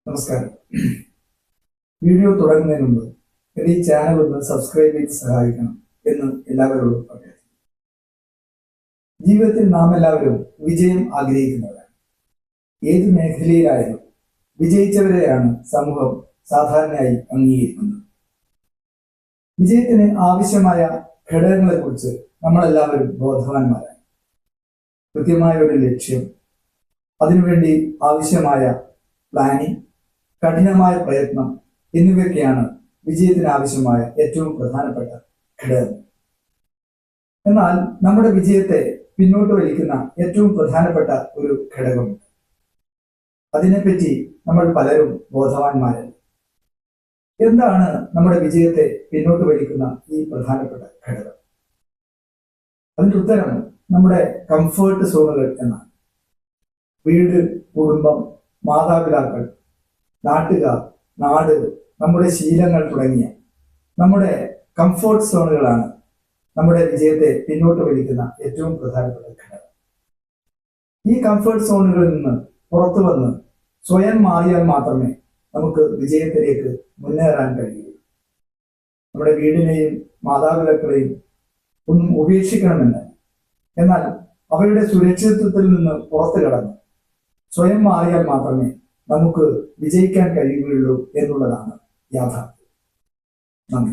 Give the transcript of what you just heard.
നമസ്കാരം. വീഡിയോ തുടങ്ങുന്നതിന് മുമ്പ് എന്റെ ഈ ചാനൽ ഒന്ന് സബ്സ്ക്രൈബ് ചെയ്ത് സഹായിക്കണം എന്ന് എല്ലാവരോടും പറയാം. ജീവിതത്തിൽ നാം എല്ലാവരും വിജയം ആഗ്രഹിക്കുന്നവരാണ്. ഏത് മേഖലയിലായാലും വിജയിച്ചവരെയാണ് സമൂഹം സാധാരണയായി അംഗീകരിക്കുന്നത്. വിജയത്തിന് ആവശ്യമായ ഘടകങ്ങളെ കുറിച്ച് നമ്മളെല്ലാവരും ബോധവാന്മാരാണ്. കൃത്യമായ ഒരു ലക്ഷ്യം, അതിനുവേണ്ടി ആവശ്യമായ പ്ലാനിംഗ്, കഠിനമായ പ്രയത്നം എന്നിവയൊക്കെയാണ് വിജയത്തിന് ആവശ്യമായ ഏറ്റവും പ്രധാനപ്പെട്ട ഘടകങ്ങൾ. എന്നാൽ നമ്മുടെ വിജയത്തെ പിന്നോട്ട് വലിക്കുന്ന ഏറ്റവും പ്രധാനപ്പെട്ട ഒരു ഘടകമുണ്ട്. അതിനെപ്പറ്റി നമ്മൾ പലരും ബോധവാന്മാരല്ല. എന്താണ് നമ്മുടെ വിജയത്തെ പിന്നോട്ട് വലിക്കുന്ന ഈ പ്രധാനപ്പെട്ട ഘടകം? അതിന്റെ ഉത്തരം നമ്മുടെ കംഫേർട്ട് സോണുകൾ എന്നാണ്. വീട്, കുടുംബം, മാതാപിതാക്കൾ, നാട്ടുകാർ, നാട്, നമ്മുടെ ശീലങ്ങൾ തുടങ്ങിയ നമ്മുടെ കംഫോർട്ട് സോണുകളാണ് നമ്മുടെ വിജയത്തെ പിന്നോട്ട് വലിക്കുന്ന ഏറ്റവും പ്രധാനപ്പെട്ട ഘടകം. ഈ കംഫേർട്ട് സോണുകളിൽ നിന്ന് പുറത്തു വന്ന് സ്വയം മാറിയാൽ മാത്രമേ നമുക്ക് വിജയത്തിലേക്ക് മുന്നേറാൻ കഴിയുള്ളൂ. നമ്മുടെ വീടിനെയും മാതാപിതാക്കളെയും ഒന്നും ഉപേക്ഷിക്കണമെന്ന്, എന്നാൽ അവരുടെ സുരക്ഷിതത്വത്തിൽ നിന്ന് പുറത്തു കടന്ന് സ്വയം മാറിയാൽ മാത്രമേ നമുക്ക് വിജയിക്കാൻ കഴിയുകയുള്ളൂ എന്നുള്ളതാണ് യാഥാർത്ഥ്യം.